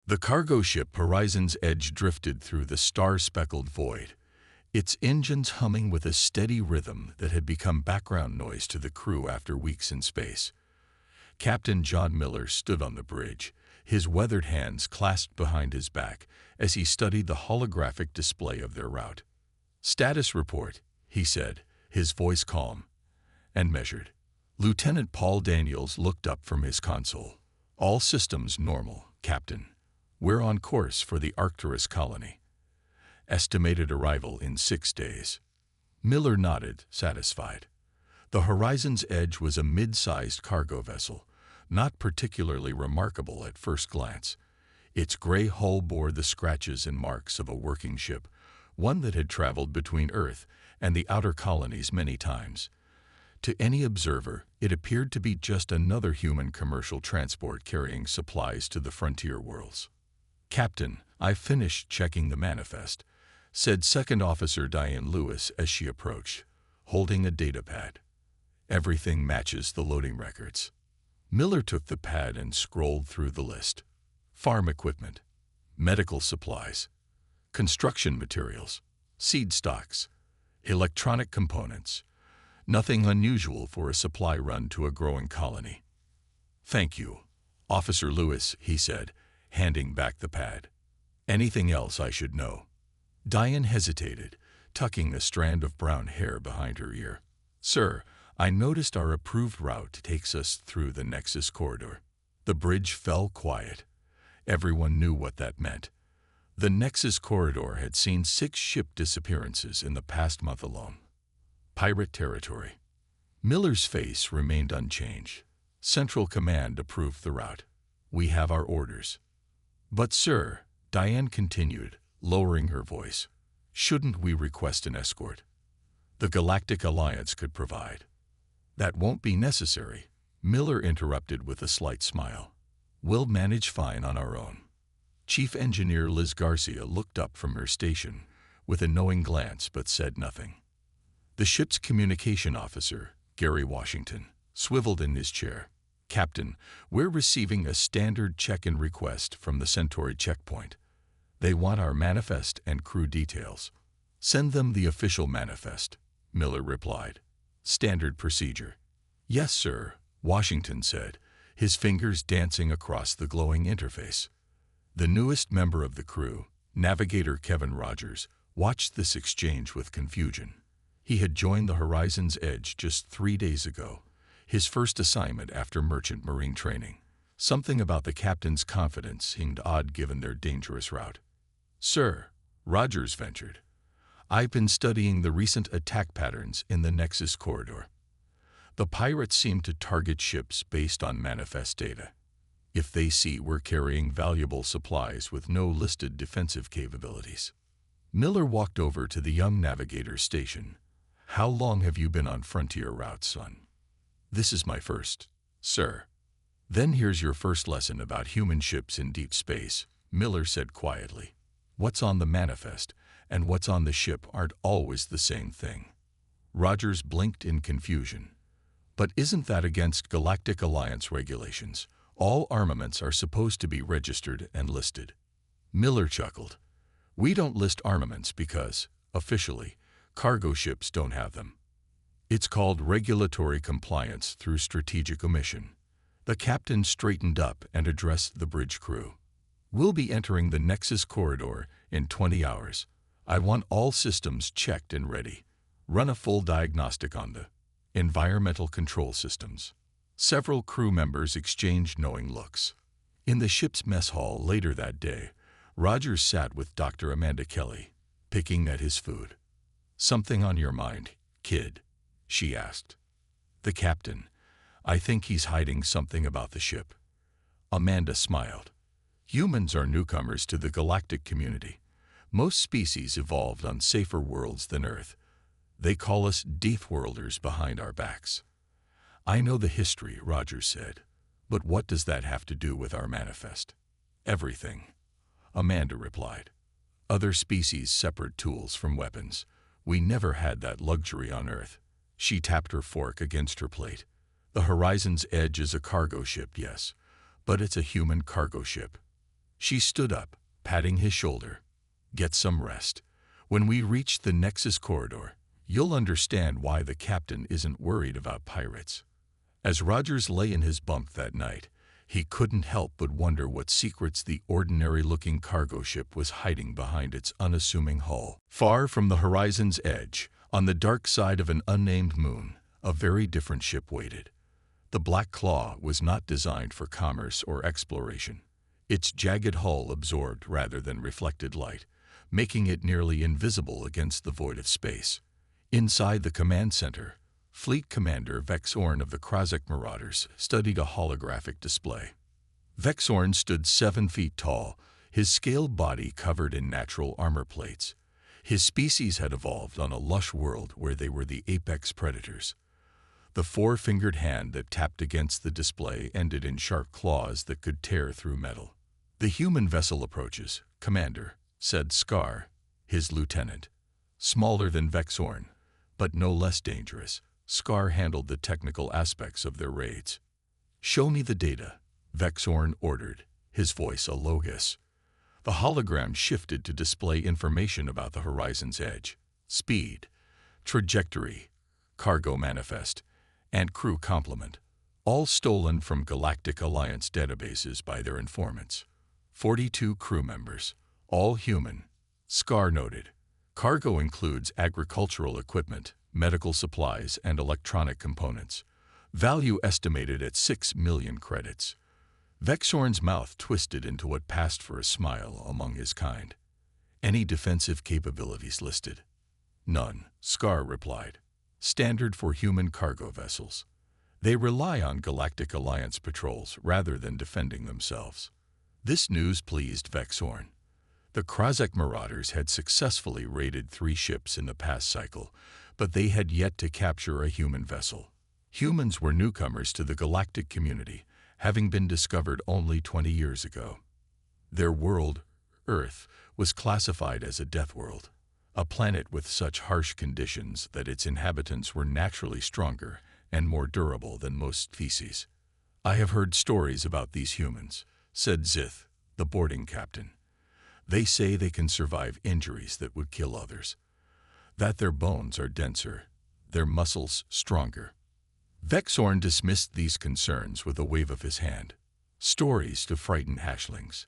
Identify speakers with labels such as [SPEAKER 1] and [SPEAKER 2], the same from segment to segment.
[SPEAKER 1] The cargo ship Horizon's Edge drifted through the star-speckled void, its engines humming with a steady rhythm that had become background noise to the crew after weeks in space. Captain John Miller stood on the bridge, his weathered hands clasped behind his back as he studied the holographic display of their route. "Status report," he said, his voice calm and measured. Lieutenant Paul Daniels looked up from his console. "All systems normal, Captain. We're on course for the Arcturus colony. Estimated arrival in 6 days." Miller nodded, satisfied. The Horizon's Edge was a mid-sized cargo vessel, not particularly remarkable at first glance. Its gray hull bore the scratches and marks of a working ship, one that had traveled between Earth and the outer colonies many times. To any observer, it appeared to be just another human commercial transport carrying supplies to the frontier worlds. "Captain, I've finished checking the manifest," said Second Officer Diane Lewis as she approached, holding a datapad. "Everything matches the loading records." Miller took the pad and scrolled through the list. Farm equipment, medical supplies, construction materials, seed stocks, electronic components. Nothing unusual for a supply run to a growing colony. "Thank you, Officer Lewis," he said, handing back the pad. "Anything else I should know?" Diane hesitated, tucking a strand of brown hair behind her ear. "Sir, I noticed our approved route takes us through the Nexus corridor." The bridge fell quiet. Everyone knew what that meant. The Nexus corridor had seen 6 ship disappearances in the past month alone. Pirate territory. Miller's face remained unchanged. Central Command approved the route. "We have our orders." "But sir," Diane continued, lowering her voice, "shouldn't we request an escort? The Galactic Alliance could provide." "That won't be necessary," Miller interrupted with a slight smile. "We'll manage fine on our own." Chief Engineer Liz Garcia looked up from her station with a knowing glance but said nothing. The ship's communication officer, Gary Washington, swiveled in his chair. "Captain, we're receiving a standard check-in request from the Centauri checkpoint. They want our manifest and crew details." "Send them the official manifest," Miller replied. "Standard procedure." "Yes, sir," Washington said, his fingers dancing across the glowing interface. The newest member of the crew, Navigator Kevin Rogers, watched this exchange with confusion. He had joined the Horizon's Edge just 3 days ago, his first assignment after merchant marine training. Something about the captain's confidence seemed odd given their dangerous route. "Sir," Rogers ventured, "I've been studying the recent attack patterns in the Nexus corridor. The pirates seem to target ships based on manifest data. If they see we're carrying valuable supplies with no listed defensive capabilities." Miller walked over to the young navigator's station. "How long have you been on frontier routes, son?" "This is my first, sir." "Then here's your first lesson about human ships in deep space," Miller said quietly. "What's on the manifest and what's on the ship aren't always the same thing." Rogers blinked in confusion. "But isn't that against Galactic Alliance regulations? All armaments are supposed to be registered and listed." Miller chuckled. "We don't list armaments because, officially, cargo ships don't have them. It's called regulatory compliance through strategic omission." The captain straightened up and addressed the bridge crew. "We'll be entering the Nexus corridor in 20 hours. I want all systems checked and ready. Run a full diagnostic on the environmental control systems." Several crew members exchanged knowing looks. In the ship's mess hall later that day, Rogers sat with Dr. Amanda Kelly, picking at his food. "Something on your mind, kid?" she asked. "The captain. I think he's hiding something about the ship." Amanda smiled. "Humans are newcomers to the galactic community. Most species evolved on safer worlds than Earth. They call us Deathworlders behind our backs." "I know the history," Rogers said. "But what does that have to do with our manifest?" "Everything," Amanda replied. "Other species separate tools from weapons. We never had that luxury on Earth." She tapped her fork against her plate. "The Horizon's Edge is a cargo ship, yes, but it's a human cargo ship. She stood up, patting his shoulder. Get some rest. When we reach the Nexus corridor, you'll understand why the captain isn't worried about pirates. As Rogers lay in his bunk that night, he couldn't help but wonder what secrets the ordinary-looking cargo ship was hiding behind its unassuming hull. Far from the horizon's edge, on the dark side of an unnamed moon, a very different ship waited. The Black Claw was not designed for commerce or exploration. Its jagged hull absorbed rather than reflected light, making it nearly invisible against the void of space. Inside the command center, Fleet Commander Vexhorn of the Krozak Marauders studied a holographic display. Vexhorn stood 7 feet tall, his scaled body covered in natural armor plates. His species had evolved on a lush world where they were the apex predators. The 4-fingered hand that tapped against the display ended in sharp claws that could tear through metal. The human vessel approaches, Commander, said Scar, his lieutenant. Smaller than Vexhorn, but no less dangerous, Scar handled the technical aspects of their raids. Show me the data, Vexhorn ordered, his voice a low hiss. The hologram shifted to display information about the horizon's edge, speed, trajectory, cargo manifest, and crew complement, all stolen from Galactic Alliance databases by their informants. 42 crew members, all human, Scar noted. Cargo includes agricultural equipment, medical supplies, and electronic components. Value estimated at 6 million credits. Vexhorn's mouth twisted into what passed for a smile among his kind. Any defensive capabilities listed? None, Scar replied. Standard for human cargo vessels. They rely on Galactic Alliance patrols rather than defending themselves. This news pleased Vexhorn. The Krozak Marauders had successfully raided 3 ships in the past cycle, but they had yet to capture a human vessel. Humans were newcomers to the galactic community, having been discovered only 20 years ago. Their world, Earth, was classified as a death world, a planet with such harsh conditions that its inhabitants were naturally stronger and more durable than most species. I have heard stories about these humans, said Zith, the boarding captain. They say they can survive injuries that would kill others, that their bones are denser, their muscles stronger. Vexhorn dismissed these concerns with a wave of his hand. Stories to frighten hatchlings.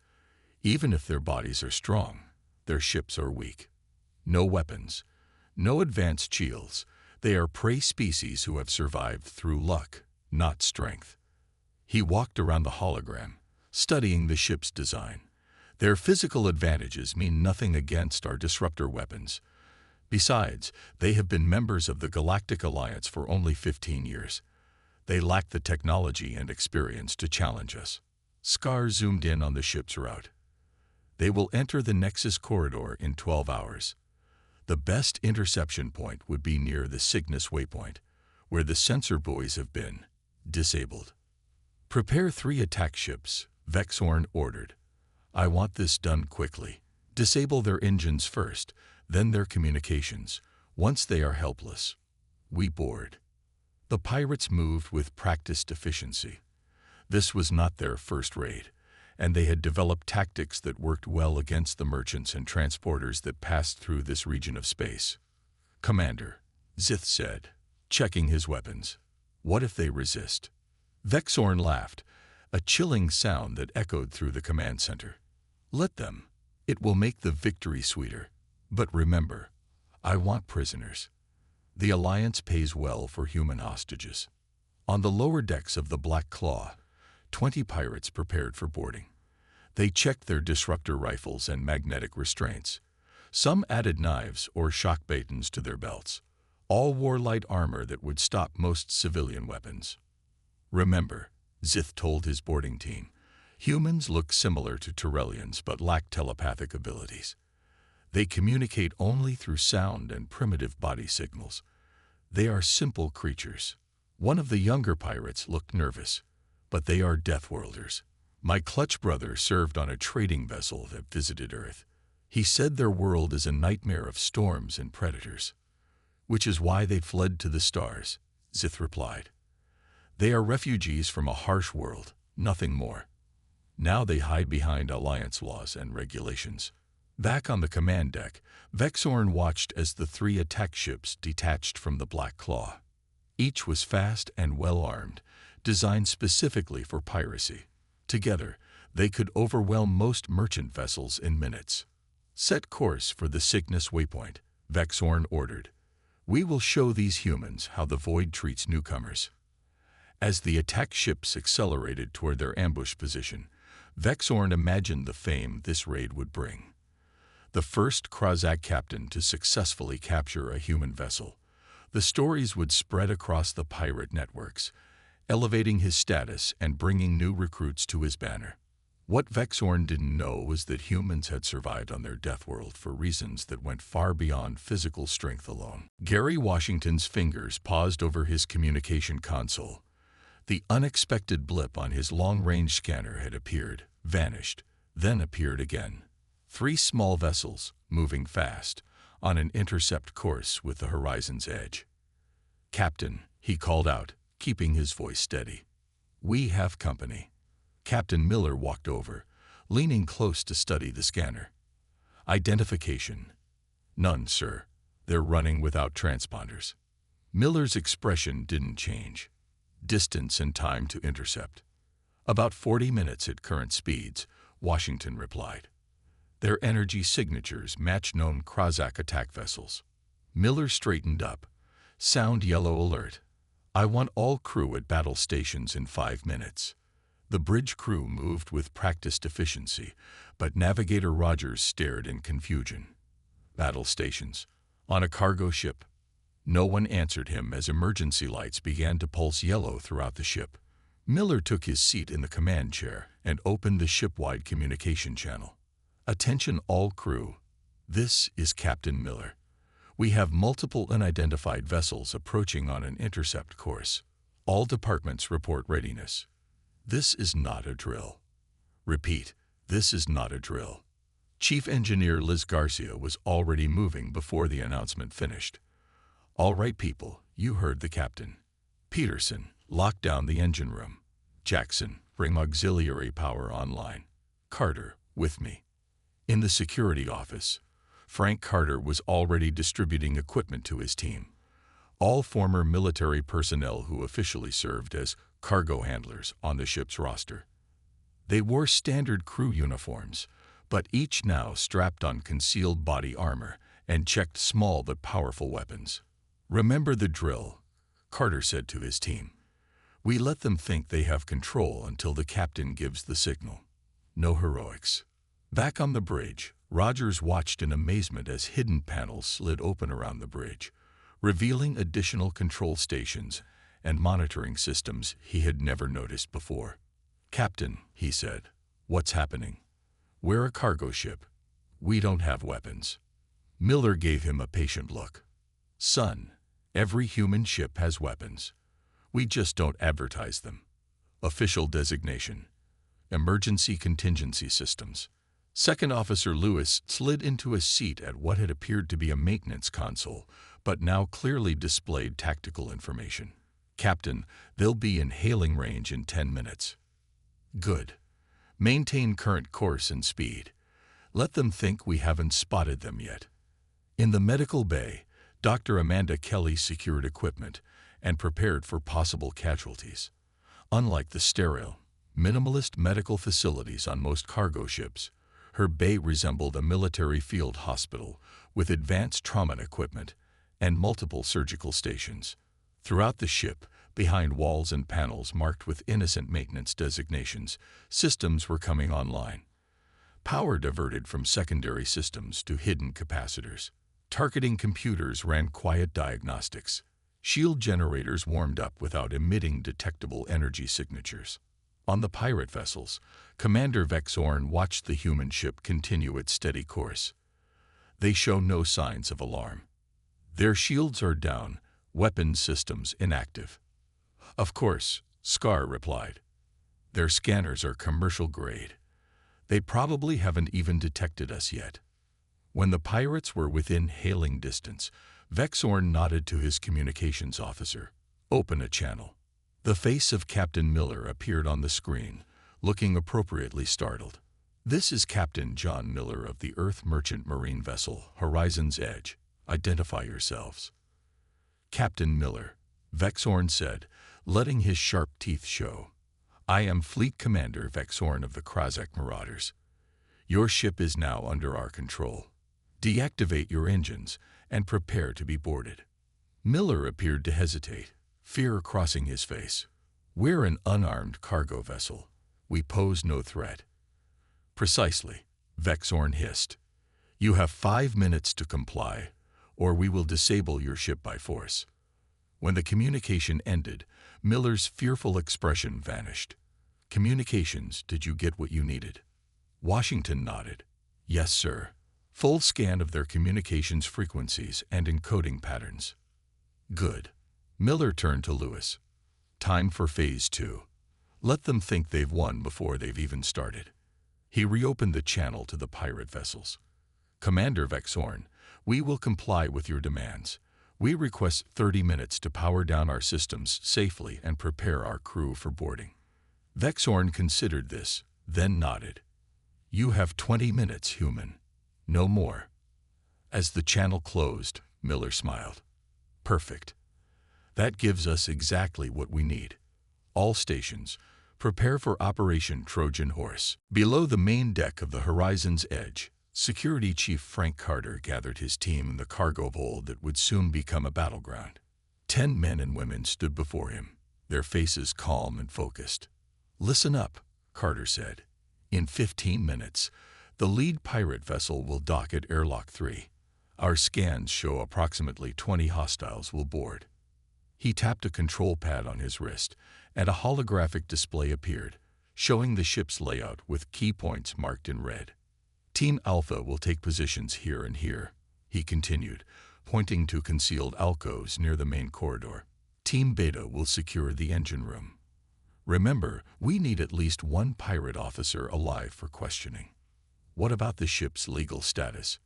[SPEAKER 1] Even if their bodies are strong, their ships are weak. No weapons, no advanced shields. They are prey species who have survived through luck, not strength. He walked around the hologram, studying the ship's design. Their physical advantages mean nothing against our disruptor weapons. Besides, they have been members of the Galactic Alliance for only 15 years. They lack the technology and experience to challenge us. Scar zoomed in on the ship's route. They will enter the Nexus corridor in 12 hours. The best interception point would be near the Cygnus waypoint, where the sensor buoys have been disabled. Prepare 3 attack ships, Vexhorn ordered. I want this done quickly. Disable their engines first, then their communications. Once they are helpless, we board. The pirates moved with practiced efficiency. This was not their first raid, and they had developed tactics that worked well against the merchants and transporters that passed through this region of space. Commander, Zith said, checking his weapons. What if they resist? Vexhorn laughed, a chilling sound that echoed through the command center. Let them. It will make the victory sweeter. But remember, I want prisoners. The Alliance pays well for human hostages. On the lower decks of the Black Claw, 20 pirates prepared for boarding. They checked their disruptor rifles and magnetic restraints. Some added knives or shock batons to their belts. All wore light armor that would stop most civilian weapons. Remember, Zith told his boarding team, humans look similar to Tyrellians but lack telepathic abilities. They communicate only through sound and primitive body signals. They are simple creatures. One of the younger pirates looked nervous, but they are Deathworlders. My clutch brother served on a trading vessel that visited Earth. He said their world is a nightmare of storms and predators, which is why they fled to the stars, Zith replied. They are refugees from a harsh world, nothing more. Now they hide behind Alliance laws and regulations. Back on the command deck, Vexhorn watched as the 3 attack ships detached from the Black Claw. Each was fast and well-armed, designed specifically for piracy. Together, they could overwhelm most merchant vessels in minutes. "Set course for the Cygnus waypoint," Vexhorn ordered. "We will show these humans how the Void treats newcomers." As the attack ships accelerated toward their ambush position, Vexhorn imagined the fame this raid would bring. The first Krozak captain to successfully capture a human vessel, the stories would spread across the pirate networks, elevating his status and bringing new recruits to his banner. What Vexhorn didn't know was that humans had survived on their Deathworld for reasons that went far beyond physical strength alone. Gary Washington's fingers paused over his communication console. The unexpected blip on his long-range scanner had appeared, vanished, then appeared again. 3 small vessels, moving fast, on an intercept course with the horizon's edge. "Captain," he called out, keeping his voice steady. "We have company." Captain Miller walked over, leaning close to study the scanner. "Identification?" "None, sir. They're running without transponders." Miller's expression didn't change. "Distance and time to intercept?" "About 40 minutes at current speeds," Washington replied. "Their energy signatures match known Krozak attack vessels." Miller straightened up. "Sound yellow alert. I want all crew at battle stations in 5 minutes." The bridge crew moved with practiced efficiency, but Navigator Rogers stared in confusion. "Battle stations? On a cargo ship?" No one answered him as emergency lights began to pulse yellow throughout the ship. Miller took his seat in the command chair and opened the ship-wide communication channel. "Attention all crew. This is Captain Miller. We have multiple unidentified vessels approaching on an intercept course. All departments report readiness." "This is not a drill." "Repeat, this is not a drill." Chief Engineer Liz Garcia was already moving before the announcement finished. "All right, people, you heard the captain. Peterson, lock down the engine room. Jackson, bring auxiliary power online. Carter, with me." In the security office, Frank Carter was already distributing equipment to his team. All former military personnel who officially served as cargo handlers on the ship's roster. They wore standard crew uniforms, but each now strapped on concealed body armor and checked small but powerful weapons. "Remember the drill," Carter said to his team. "We let them think they have control until the captain gives the signal. No heroics." Back on the bridge, Rogers watched in amazement as hidden panels slid open around the bridge, revealing additional control stations and monitoring systems he had never noticed before. "Captain," he said, "what's happening? We're a cargo ship. We don't have weapons." Miller gave him a patient look. "Son, every human ship has weapons. We just don't advertise them. Official designation: Emergency Contingency Systems." Second Officer Lewis slid into a seat at what had appeared to be a maintenance console, but now clearly displayed tactical information. "Captain, they'll be in hailing range in 10 minutes. "Good. Maintain current course and speed. Let them think we haven't spotted them yet." In the medical bay, Dr. Amanda Kelly secured equipment and prepared for possible casualties. Unlike the sterile, minimalist medical facilities on most cargo ships, her bay resembled a military field hospital with advanced trauma equipment and multiple surgical stations. Throughout the ship, behind walls and panels marked with innocent maintenance designations, systems were coming online. Power diverted from secondary systems to hidden capacitors. Targeting computers ran quiet diagnostics. Shield generators warmed up without emitting detectable energy signatures. On the pirate vessels, Commander Vexhorn watched the human ship continue its steady course. They show no signs of alarm. Their shields are down, weapons systems inactive. "Of course," Scar replied. "Their scanners are commercial grade. They probably haven't even detected us yet." When the pirates were within hailing distance, Vexhorn nodded to his communications officer. "Open a channel." The face of Captain Miller appeared on the screen, looking appropriately startled. "This is Captain John Miller of the Earth Merchant Marine Vessel, Horizon's Edge. Identify yourselves." "Captain Miller," Vexhorn said, letting his sharp teeth show. "I am Fleet Commander Vexhorn of the Krazak Marauders. Your ship is now under our control. Deactivate your engines and prepare to be boarded." Miller appeared to hesitate, fear crossing his face. "We're an unarmed cargo vessel. We pose no threat." "Precisely," Vexhorn hissed. "You have 5 minutes to comply, or we will disable your ship by force." When the communication ended, Miller's fearful expression vanished. "Communications, did you get what you needed?" Washington nodded. "Yes, sir. Full scan of their communications frequencies and encoding patterns." "Good." Miller turned to Lewis. "Time for Phase 2. Let them think they've won before they've even started." He reopened the channel to the pirate vessels. "Commander Vexhorn, we will comply with your demands. We request 30 minutes to power down our systems safely and prepare our crew for boarding." Vexhorn considered this, then nodded. "You have 20 minutes, human. No more." As the channel closed, Miller smiled. "Perfect. That gives us exactly what we need. All stations, prepare for Operation Trojan Horse." Below the main deck of the Horizon's Edge, Security Chief Frank Carter gathered his team in the cargo hold that would soon become a battleground. 10 men and women stood before him, their faces calm and focused. "Listen up," Carter said. "In 15 minutes, the lead pirate vessel will dock at Airlock 3. Our scans show approximately 20 hostiles will board." He tapped a control pad on his wrist, and a holographic display appeared, showing the ship's layout with key points marked in red. "Team Alpha will take positions here and here," he continued, pointing to concealed alcoves near the main corridor. "Team Beta will secure the engine room. Remember, we need at least one pirate officer alive for questioning." "What about the ship's legal status?"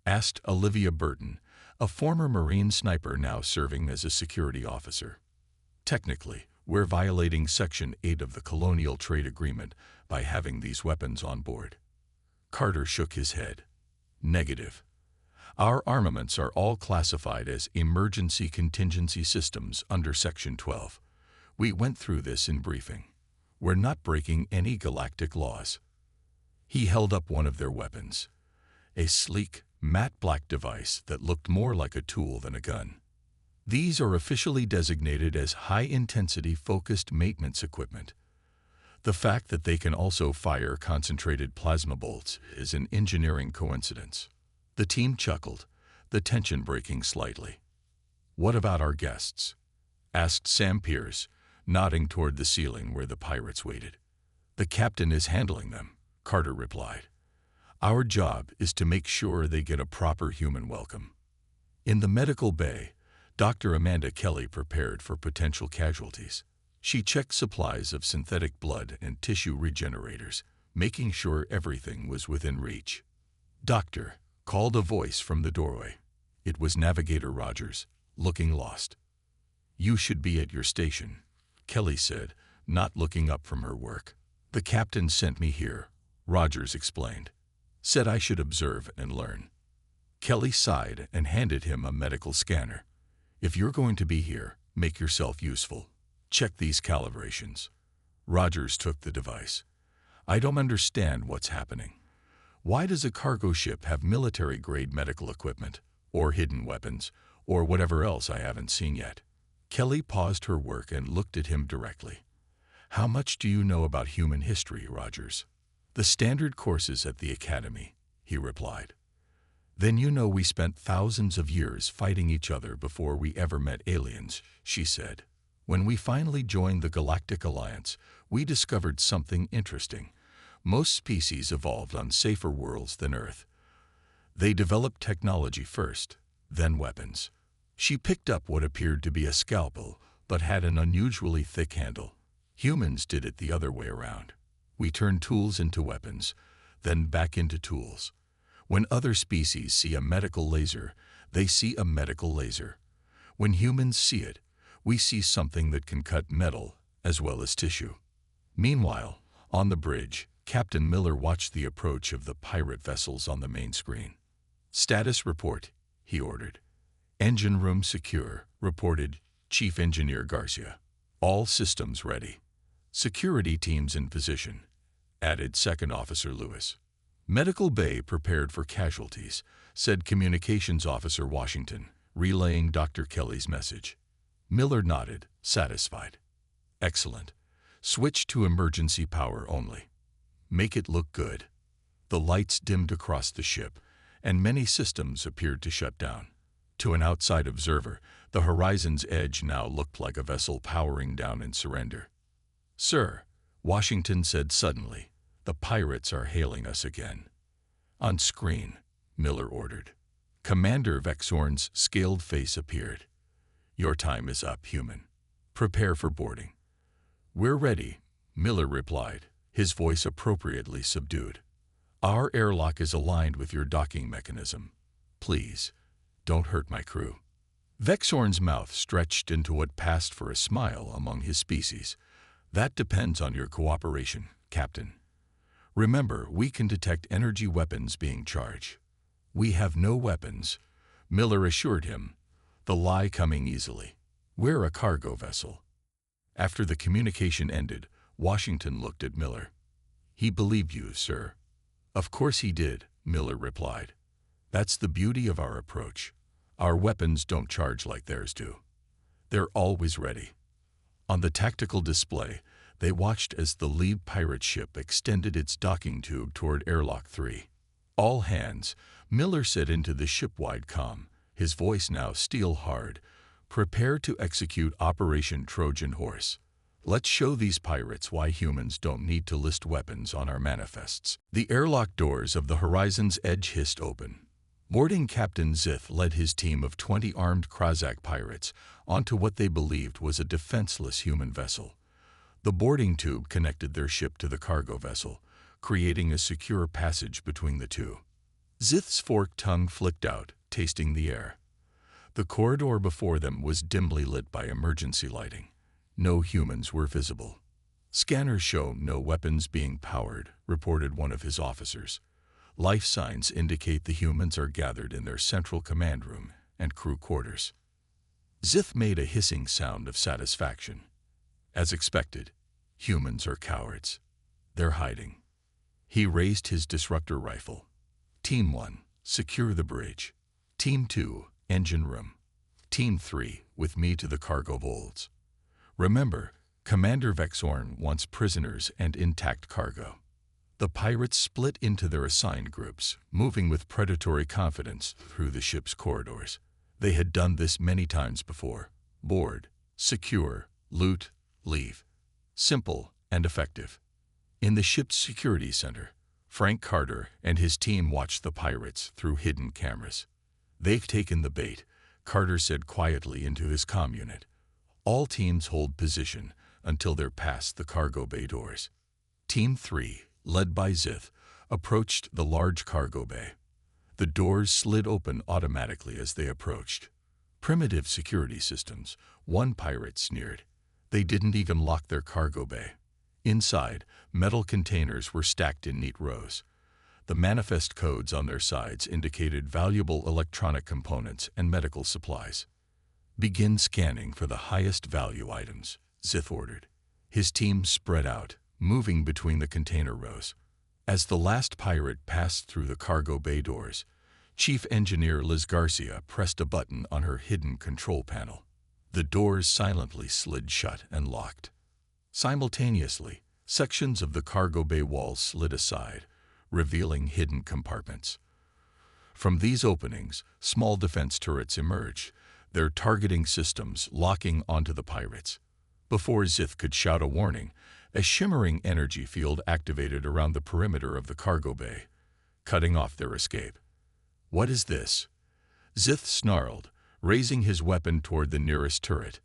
[SPEAKER 1] asked Olivia Burton, a former Marine sniper now serving as a security officer. "Technically, we're violating Section 8 of the Colonial Trade Agreement by having these weapons on board." Carter shook his head. "Negative. Our armaments are all classified as emergency contingency systems under Section 12. We went through this in briefing. We're not breaking any galactic laws." He held up one of their weapons, a sleek, matte black device that looked more like a tool than a gun. "These are officially designated as high-intensity focused maintenance equipment. The fact that they can also fire concentrated plasma bolts is an engineering coincidence." The team chuckled, the tension breaking slightly. "What about our guests?" asked Sam Pierce, nodding toward the ceiling where the pirates waited. "The captain is handling them," Carter replied. "Our job is to make sure they get a proper human welcome." In the medical bay, Dr. Amanda Kelly prepared for potential casualties. She checked supplies of synthetic blood and tissue regenerators, making sure everything was within reach. "Doctor," called a voice from the doorway. It was Navigator Rogers, looking lost. "You should be at your station," Kelly said, not looking up from her work. "The captain sent me here," Rogers explained. "Said I should observe and learn." Kelly sighed and handed him a medical scanner. "If you're going to be here, make yourself useful. Check these calibrations." Rogers took the device. "I don't understand what's happening. Why does a cargo ship have military-grade medical equipment, or hidden weapons, or whatever else I haven't seen yet?" Kelly paused her work and looked at him directly. "How much do you know about human history, Rogers?" "The standard courses at the Academy," he replied. "Then you know we spent thousands of years fighting each other before we ever met aliens," she said. "When we finally joined the Galactic Alliance, we discovered something interesting. Most species evolved on safer worlds than Earth. They developed technology first, then weapons." She picked up what appeared to be a scalpel, but had an unusually thick handle. "Humans did it the other way around. We turned tools into weapons, then back into tools. When other species see a medical laser, they see a medical laser. When humans see it, we see something that can cut metal as well as tissue. Meanwhile, On the bridge, Captain Miller watched the approach of the pirate vessels on the main screen. "Status report," he ordered. "Engine room secure," reported Chief Engineer Garcia. "All systems ready. Security teams in position," added Second Officer Lewis. "Medical bay prepared for casualties," said Communications Officer Washington, relaying Dr. Kelly's message. Miller nodded, satisfied. "Excellent. Switch to emergency power only. Make it look good." The lights dimmed across the ship, and many systems appeared to shut down. To an outside observer, the horizon's edge now looked like a vessel powering down in surrender. "Sir," Washington said suddenly, "the pirates are hailing us again." On screen, Miller ordered. Commander Vexhorn's scaled face appeared. "Your time is up, human. Prepare for boarding." "We're ready," Miller replied, his voice appropriately subdued. "Our airlock is aligned with your docking mechanism. Please, don't hurt my crew." Vexhorn's mouth stretched into what passed for a smile among his species. "That depends on your cooperation, Captain. Remember, we can detect energy weapons being charged." "We have no weapons," Miller assured him, the lie coming easily. "We're a cargo vessel." After the communication ended, Washington looked at Miller. "He believed you, sir." "Of course he did," Miller replied. "That's the beauty of our approach. Our weapons don't charge like theirs do. They're always ready." On the tactical display, they watched as the lead pirate ship extended its docking tube toward Airlock 3. "All hands," Miller said into the ship-wide comm, his voice now steel-hard, "prepare to execute Operation Trojan Horse. Let's show these pirates why humans don't need to list weapons on our manifests." The airlock doors of the horizon's edge hissed open. Boarding Captain Zith led his team of 20 armed Krazak pirates onto what they believed was a defenseless human vessel. The boarding tube connected their ship to the cargo vessel, creating a secure passage between the two. Zith's forked tongue flicked out, tasting the air. The corridor before them was dimly lit by emergency lighting. No humans were visible. "Scanners show no weapons being powered," reported one of his officers. "Life signs indicate the humans are gathered in their central command room and crew quarters." Zith made a hissing sound of satisfaction. "As expected, humans are cowards. They're hiding." He raised his disruptor rifle. "Team 1, secure the bridge. Team 2, engine room. Team 3, with me to the cargo holds. Remember, Commander Vexhorn wants prisoners and intact cargo." The pirates split into their assigned groups, moving with predatory confidence through the ship's corridors. They had done this many times before. Board, secure, loot, leave. Simple and effective. In the ship's security center, Frank Carter and his team watched the pirates through hidden cameras. "They've taken the bait," Carter said quietly into his comm unit. "All teams hold position until they're past the cargo bay doors." Team 3, led by Zith, approached the large cargo bay. The doors slid open automatically as they approached. "Primitive security systems," one pirate sneered. "They didn't even lock their cargo bay." Inside, metal containers were stacked in neat rows. The manifest codes on their sides indicated valuable electronic components and medical supplies. "Begin scanning for the highest value items," Zith ordered. His team spread out, moving between the container rows. As the last pirate passed through the cargo bay doors, Chief Engineer Liz Garcia pressed a button on her hidden control panel. The doors silently slid shut and locked. Simultaneously, sections of the cargo bay walls slid aside, revealing hidden compartments. From these openings, small defense turrets emerged, their targeting systems locking onto the pirates. Before Zith could shout a warning, a shimmering energy field activated around the perimeter of the cargo bay, cutting off their escape. "What is this?" Zith snarled, raising his weapon toward the nearest turret.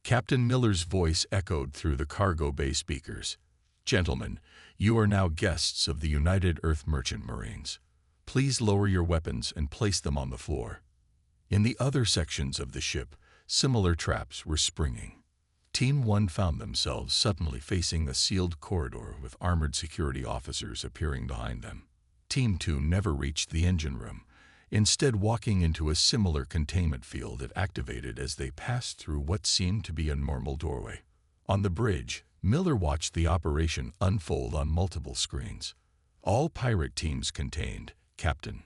[SPEAKER 1] Captain Miller's voice echoed through the cargo bay speakers. "Gentlemen, you are now guests of the United Earth Merchant Marines. Please lower your weapons and place them on the floor." In the other sections of the ship, similar traps were springing. Team 1 found themselves suddenly facing a sealed corridor with armored security officers appearing behind them. Team 2 never reached the engine room, instead walking into a similar containment field it activated as they passed through what seemed to be a normal doorway. On the bridge, Miller watched the operation unfold on multiple screens. All pirate teams contained, Captain,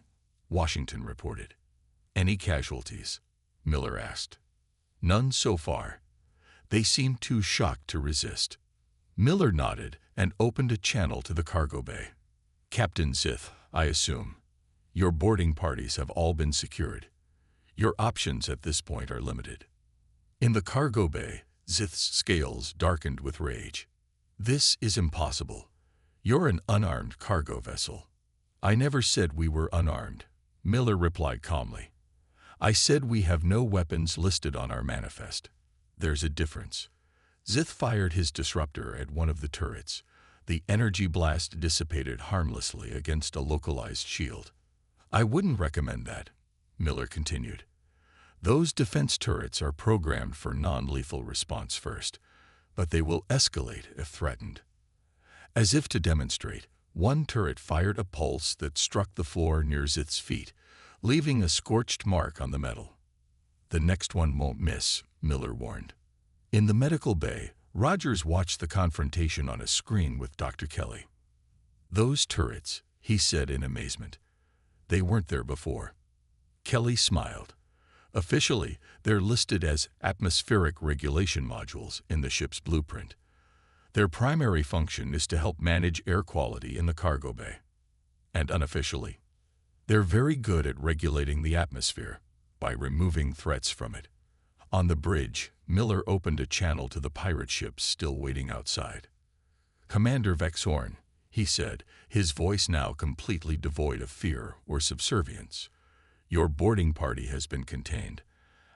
[SPEAKER 1] Washington reported. Any casualties? Miller asked. None so far. They seemed too shocked to resist. Miller nodded and opened a channel to the cargo bay. Captain Zith, I assume. Your boarding parties have all been secured. Your options at this point are limited. In the cargo bay, Zith's scales darkened with rage. This is impossible. You're an unarmed cargo vessel. I never said we were unarmed, Miller replied calmly. I said we have no weapons listed on our manifest. There's a difference. Zith fired his disruptor at one of the turrets. The energy blast dissipated harmlessly against a localized shield. I wouldn't recommend that, Miller continued. Those defense turrets are programmed for non-lethal response first, but they will escalate if threatened. As if to demonstrate, one turret fired a pulse that struck the floor near Zith's feet, leaving a scorched mark on the metal. The next one won't miss, Miller warned. In the medical bay, Rogers watched the confrontation on a screen with Dr. Kelly. Those turrets, he said in amazement. They weren't there before. Kelly smiled. Officially, they're listed as atmospheric regulation modules in the ship's blueprint. Their primary function is to help manage air quality in the cargo bay. And unofficially, they're very good at regulating the atmosphere by removing threats from it. On the bridge, Miller opened a channel to the pirate ships still waiting outside. Commander Vexhorn, he said, his voice now completely devoid of fear or subservience. Your boarding party has been contained.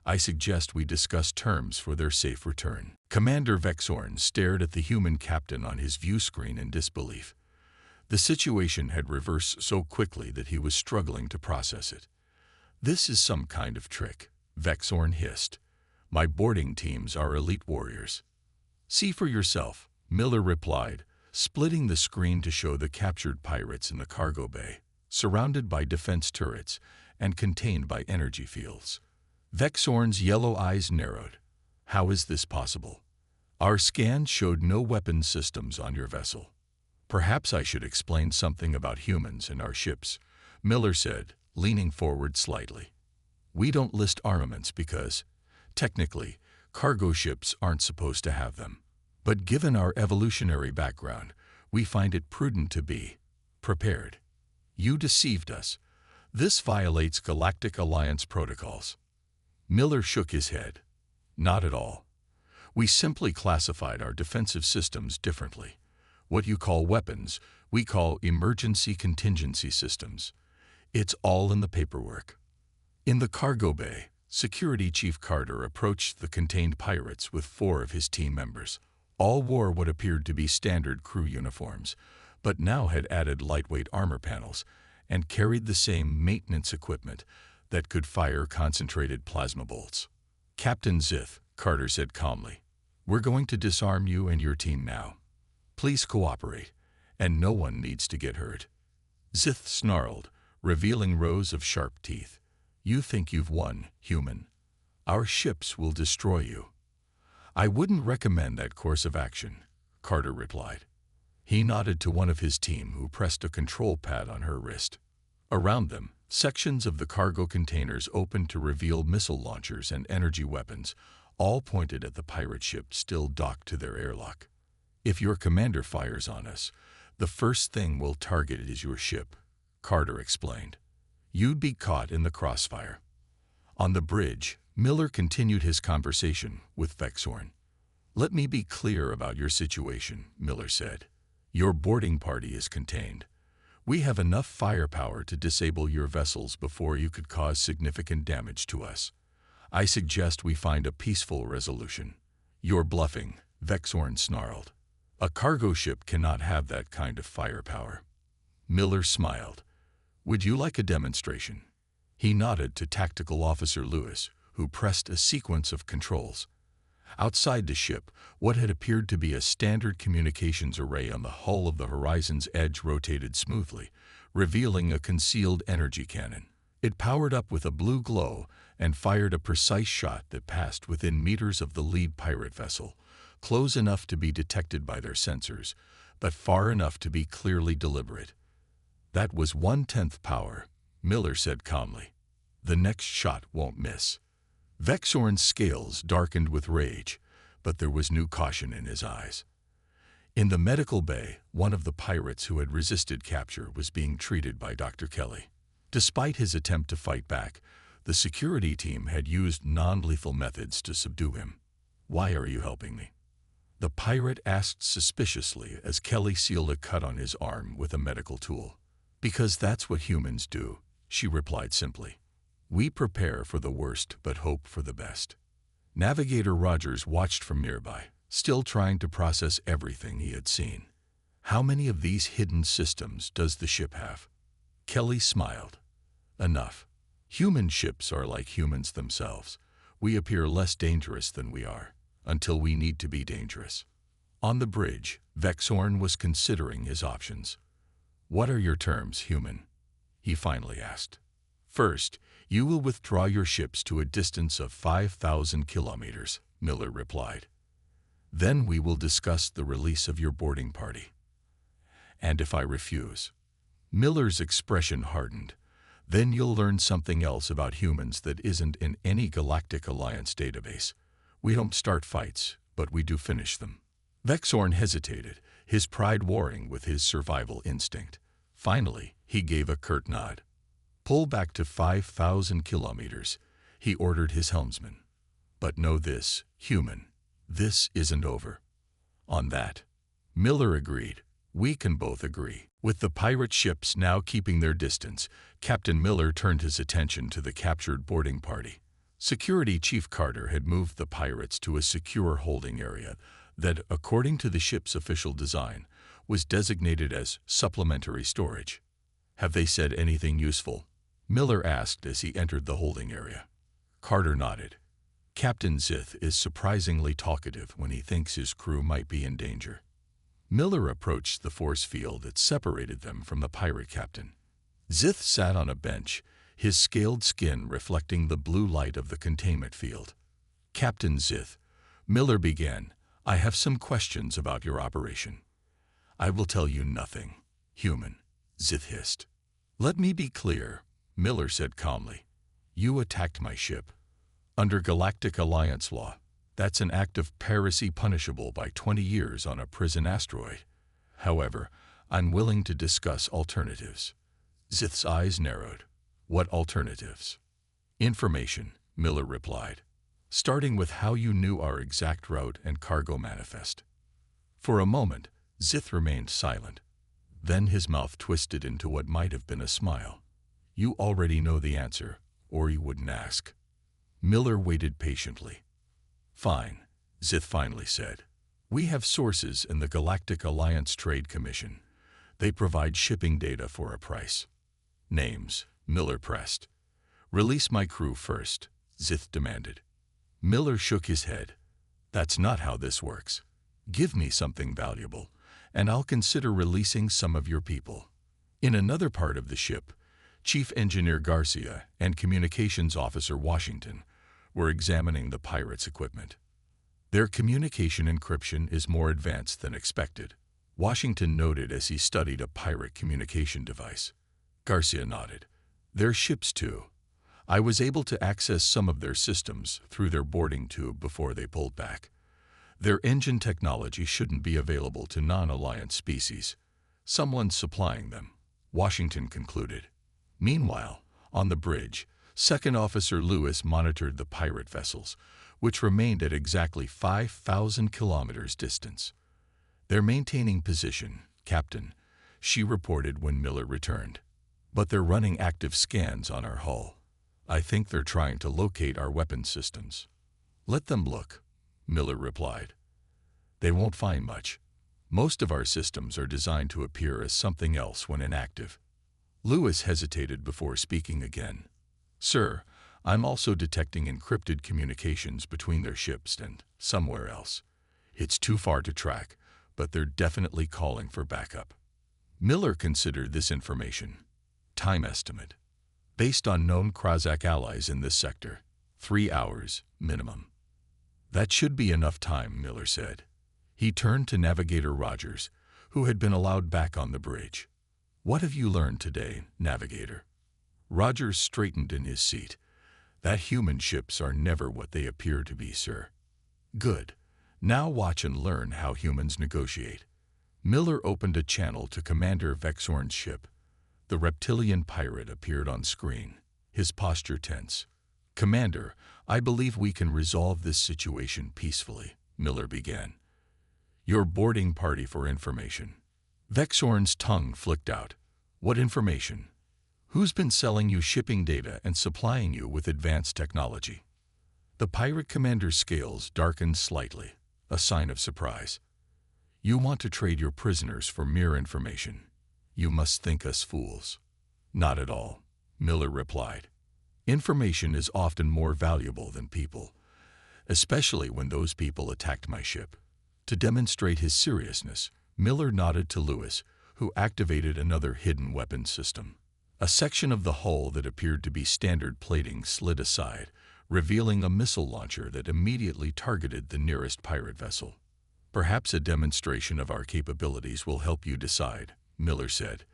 [SPEAKER 1] I suggest we discuss terms for their safe return. Commander Vexhorn stared at the human captain on his view screen in disbelief. The situation had reversed so quickly that he was struggling to process it. This is some kind of trick, Vexhorn hissed. My boarding teams are elite warriors. See for yourself, Miller replied, splitting the screen to show the captured pirates in the cargo bay, surrounded by defense turrets and contained by energy fields. Vexhorn's yellow eyes narrowed. How is this possible? Our scans showed no weapon systems on your vessel. Perhaps I should explain something about humans and our ships, Miller said, leaning forward slightly. We don't list armaments because, technically, cargo ships aren't supposed to have them. But given our evolutionary background, we find it prudent to be prepared. You deceived us. This violates Galactic Alliance protocols. Miller shook his head. Not at all. We simply classified our defensive systems differently. What you call weapons, we call emergency contingency systems. It's all in the paperwork. In the cargo bay, Security Chief Carter approached the contained pirates with 4 of his team members. All wore what appeared to be standard crew uniforms, but now had added lightweight armor panels and carried the same maintenance equipment that could fire concentrated plasma bolts. Captain Zith, Carter said calmly, we're going to disarm you and your team now. Please cooperate, and no one needs to get hurt. Zith snarled, revealing rows of sharp teeth. You think you've won, human. Our ships will destroy you. I wouldn't recommend that course of action, Carter replied. He nodded to one of his team who pressed a control pad on her wrist. Around them, sections of the cargo containers opened to reveal missile launchers and energy weapons, all pointed at the pirate ship still docked to their airlock. If your commander fires on us, the first thing we'll target is your ship, Carter explained. You'd be caught in the crossfire. On the bridge, Miller continued his conversation with Vexhorn. Let me be clear about your situation, Miller said. Your boarding party is contained. We have enough firepower to disable your vessels before you could cause significant damage to us. I suggest we find a peaceful resolution. You're bluffing, Vexhorn snarled. A cargo ship cannot have that kind of firepower. Miller smiled. Would you like a demonstration? He nodded to Tactical Officer Lewis, who pressed a sequence of controls. Outside the ship, what had appeared to be a standard communications array on the hull of the Horizon's Edge rotated smoothly, revealing a concealed energy cannon. It powered up with a blue glow and fired a precise shot that passed within meters of the lead pirate vessel, close enough to be detected by their sensors, but far enough to be clearly deliberate. "That was 1/10 power," Miller said calmly. "The next shot won't miss." Vexhorn's scales darkened with rage, but there was new caution in his eyes. In the medical bay, one of the pirates who had resisted capture was being treated by Dr. Kelly. Despite his attempt to fight back, the security team had used non-lethal methods to subdue him. "Why are you helping me?" the pirate asked suspiciously as Kelly sealed a cut on his arm with a medical tool. "Because that's what humans do," she replied simply. "We prepare for the worst but hope for the best." Navigator Rogers watched from nearby, still trying to process everything he had seen. "How many of these hidden systems does the ship have?" Kelly smiled. "Enough. Human ships are like humans themselves. We appear less dangerous than we are, until we need to be dangerous." On the bridge, Vexhorn was considering his options. "What are your terms, human?" he finally asked. "First, you will withdraw your ships to a distance of 5,000 kilometers, Miller replied. "Then we will discuss the release of your boarding party." "And if I refuse?" Miller's expression hardened. "Then you'll learn something else about humans that isn't in any Galactic Alliance database. We don't start fights, but we do finish them." Vexhorn hesitated, his pride warring with his survival instinct. Finally, he gave a curt nod. "Pull back to 5,000 kilometers, he ordered his helmsman. "But know this, human, this isn't over." "On that," Miller agreed, "we can both agree." With the pirate ships now keeping their distance, Captain Miller turned his attention to the captured boarding party. Security Chief Carter had moved the pirates to a secure holding area that, according to the ship's official design, was designated as supplementary storage. "Have they said anything useful?" Miller asked as he entered the holding area. Carter nodded. "Captain Zith is surprisingly talkative when he thinks his crew might be in danger." Miller approached the force field that separated them from the pirate captain. Zith sat on a bench, his scaled skin reflecting the blue light of the containment field. "Captain Zith," Miller began, "I have some questions about your operation." "I will tell you nothing, human," Zith hissed. "Let me be clear," Miller said calmly. "You attacked my ship. Under Galactic Alliance law, that's an act of piracy punishable by 20 years on a prison asteroid. However, I'm willing to discuss alternatives." Zith's eyes narrowed. "What alternatives?" "Information," Miller replied, "starting with how you knew our exact route and cargo manifest." For a moment, Zith remained silent. Then his mouth twisted into what might have been a smile. "You already know the answer, or you wouldn't ask." Miller waited patiently. "Fine," Zith finally said. "We have sources in the Galactic Alliance Trade Commission. They provide shipping data for a price." "Names," Miller pressed. "Release my crew first," Zith demanded. Miller shook his head. "That's not how this works. Give me something valuable, and I'll consider releasing some of your people." In another part of the ship, Chief Engineer Garcia and Communications Officer Washington were examining the pirates' equipment. "Their communication encryption is more advanced than expected," Washington noted as he studied a pirate communication device. Garcia nodded. "Their ships too. I was able to access some of their systems through their boarding tube before they pulled back. Their engine technology shouldn't be available to non-alliance species. Someone's supplying them," Washington concluded. Meanwhile, on the bridge, Second Officer Lewis monitored the pirate vessels, which remained at exactly 5,000 kilometers distance. "They're maintaining position, Captain," she reported when Miller returned. "But they're running active scans on our hull. I think they're trying to locate our weapons systems." "Let them look," Miller replied. "They won't find much. Most of our systems are designed to appear as something else when inactive." Lewis hesitated before speaking again. "Sir, I'm also detecting encrypted communications between their ships and somewhere else. It's too far to track, but they're definitely calling for backup. Miller considered this information. Time estimate. Based on known Krazak allies in this sector, 3 hours minimum. That should be enough time, Miller said. He turned to Navigator Rogers, who had been allowed back on the bridge. What have you learned today, Navigator? Rogers straightened in his seat. That human ships are never what they appear to be, sir. Good. Now watch and learn how humans negotiate. Miller opened a channel to Commander Vexhorn's ship. The reptilian pirate appeared on screen, his posture tense. Commander, I believe we can resolve this situation peacefully, Miller began. Your boarding party for information. Vexhorn's tongue flicked out. What information? Who's been selling you shipping data and supplying you with advanced technology? The pirate commander's scales darkened slightly, a sign of surprise. You want to trade your prisoners for mere information. You must think us fools. Not at all, Miller replied. Information is often more valuable than people, especially when those people attacked my ship. To demonstrate his seriousness, Miller nodded to Lewis, who activated another hidden weapons system. A section of the hull that appeared to be standard plating slid aside, revealing a missile launcher that immediately targeted the nearest pirate vessel. Perhaps a demonstration of our capabilities will help you decide, Miller said.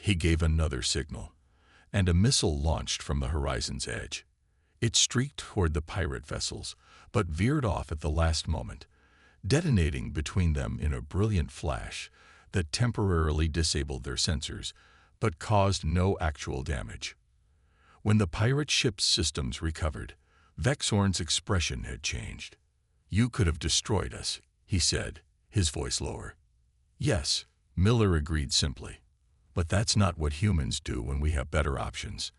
[SPEAKER 1] He gave another signal, and a missile launched from the horizon's edge. It streaked toward the pirate vessels, but veered off at the last moment, detonating between them in a brilliant flash that temporarily disabled their sensors, but caused no actual damage. When the pirate ship's systems recovered, Vexhorn's expression had changed. You could have destroyed us, he said, his voice lower. Yes, Miller agreed simply. But that's not what humans do when we have better options.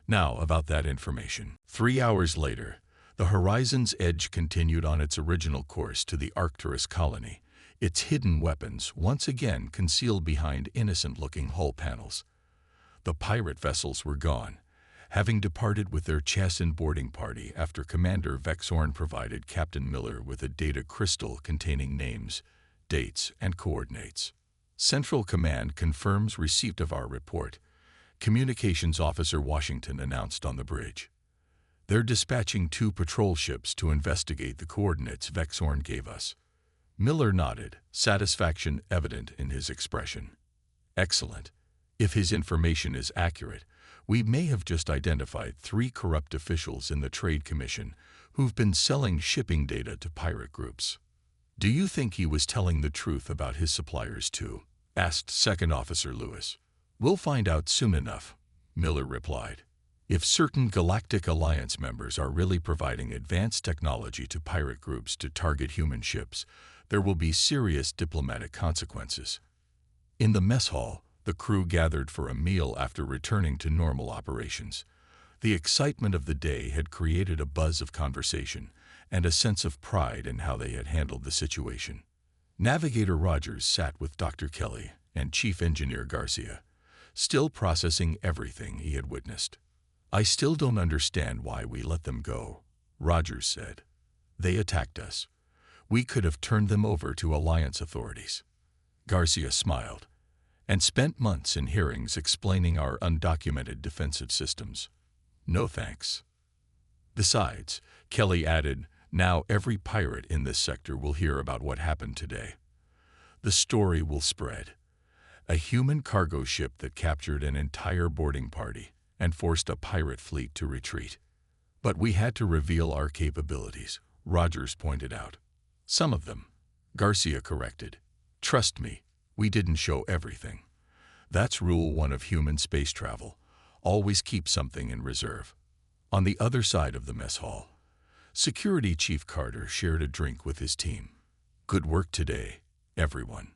[SPEAKER 1] Now about that information. 3 hours later, the Horizon's Edge continued on its original course to the Arcturus colony, its hidden weapons once again concealed behind innocent-looking hull panels. The pirate vessels were gone, having departed with their Chassin boarding party after Commander Vexhorn provided Captain Miller with a data crystal containing names, dates, and coordinates. Central Command confirms receipt of our report, Communications Officer Washington announced on the bridge. They're dispatching 2 patrol ships to investigate the coordinates Vexhorn gave us. Miller nodded, satisfaction evident in his expression. Excellent. If his information is accurate, we may have just identified 3 corrupt officials in the Trade Commission who've been selling shipping data to pirate groups. Do you think he was telling the truth about his suppliers too? Asked Second Officer Lewis. We'll find out soon enough, Miller replied. If certain Galactic Alliance members are really providing advanced technology to pirate groups to target human ships, there will be serious diplomatic consequences. In the mess hall, the crew gathered for a meal after returning to normal operations. The excitement of the day had created a buzz of conversation and a sense of pride in how they had handled the situation. Navigator Rogers sat with Dr. Kelly and Chief Engineer Garcia, still processing everything he had witnessed. I still don't understand why we let them go, Rogers said. They attacked us. We could have turned them over to Alliance authorities. Garcia smiled and spent months in hearings explaining our undocumented defensive systems. No thanks. Besides, Kelly added, now every pirate in this sector will hear about what happened today. The story will spread. A human cargo ship that captured an entire boarding party and forced a pirate fleet to retreat. But we had to reveal our capabilities, Rogers pointed out. Some of them, Garcia corrected. Trust me, we didn't show everything. That's rule 1 of human space travel. Always keep something in reserve. On the other side of the mess hall, Security Chief Carter shared a drink with his team. Good work today, everyone.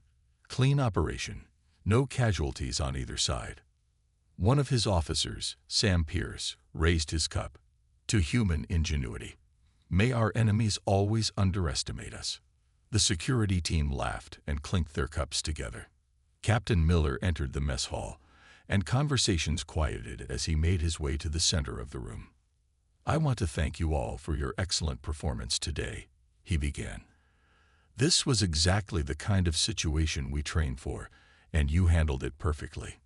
[SPEAKER 1] Clean operation. No casualties on either side. One of his officers, Sam Pierce, raised his cup. To human ingenuity. May our enemies always underestimate us. The security team laughed and clinked their cups together. Captain Miller entered the mess hall, and conversations quieted as he made his way to the center of the room. "I want to thank you all for your excellent performance today," he began. "This was exactly the kind of situation we trained for, and you handled it perfectly.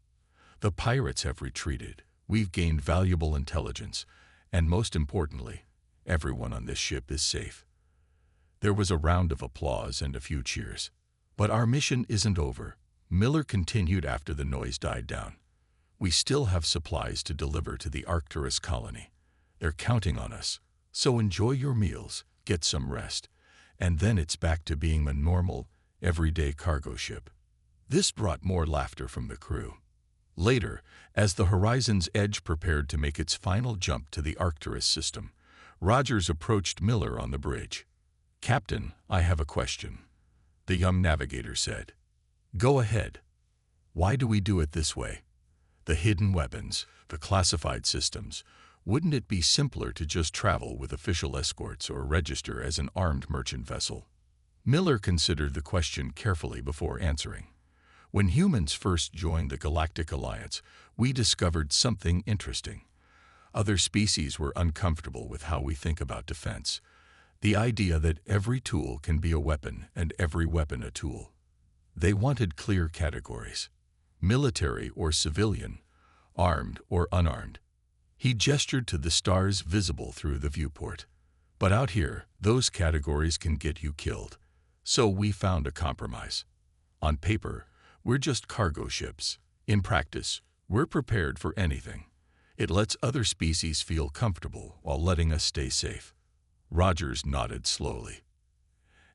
[SPEAKER 1] The pirates have retreated, we've gained valuable intelligence, and most importantly, everyone on this ship is safe." There was a round of applause and a few cheers. "But our mission isn't over," Miller continued after the noise died down. "We still have supplies to deliver to the Arcturus colony. They're counting on us, so enjoy your meals, get some rest, and then it's back to being a normal, everyday cargo ship." This brought more laughter from the crew. Later, as the Horizon's Edge prepared to make its final jump to the Arcturus system, Rogers approached Miller on the bridge. "Captain, I have a question," the young navigator said. "Go ahead. Why do we do it this way? The hidden weapons, the classified systems, wouldn't it be simpler to just travel with official escorts or register as an armed merchant vessel?" Miller considered the question carefully before answering. "When humans first joined the Galactic Alliance, we discovered something interesting. Other species were uncomfortable with how we think about defense. The idea that every tool can be a weapon and every weapon a tool. They wanted clear categories: military or civilian, armed or unarmed." He gestured to the stars visible through the viewport. "But out here, those categories can get you killed. So we found a compromise. On paper, we're just cargo ships. In practice, we're prepared for anything. It lets other species feel comfortable while letting us stay safe." Rogers nodded slowly.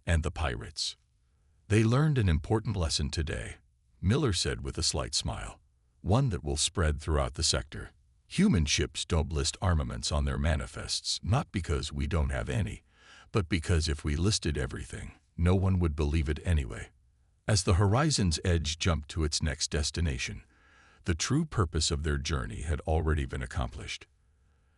[SPEAKER 1] "And the pirates? They learned an important lesson today," Miller said with a slight smile. "One that will spread throughout the sector. Human ships don't list armaments on their manifests, not because we don't have any, but because if we listed everything, no one would believe it anyway." As the Horizon's Edge jumped to its next destination, the true purpose of their journey had already been accomplished.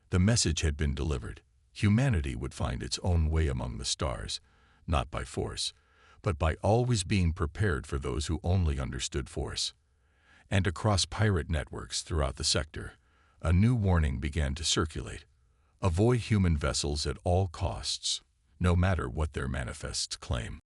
[SPEAKER 1] The message had been delivered. Humanity would find its own way among the stars, not by force, but by always being prepared for those who only understood force. And across pirate networks throughout the sector, a new warning began to circulate: avoid human vessels at all costs, no matter what their manifests claim.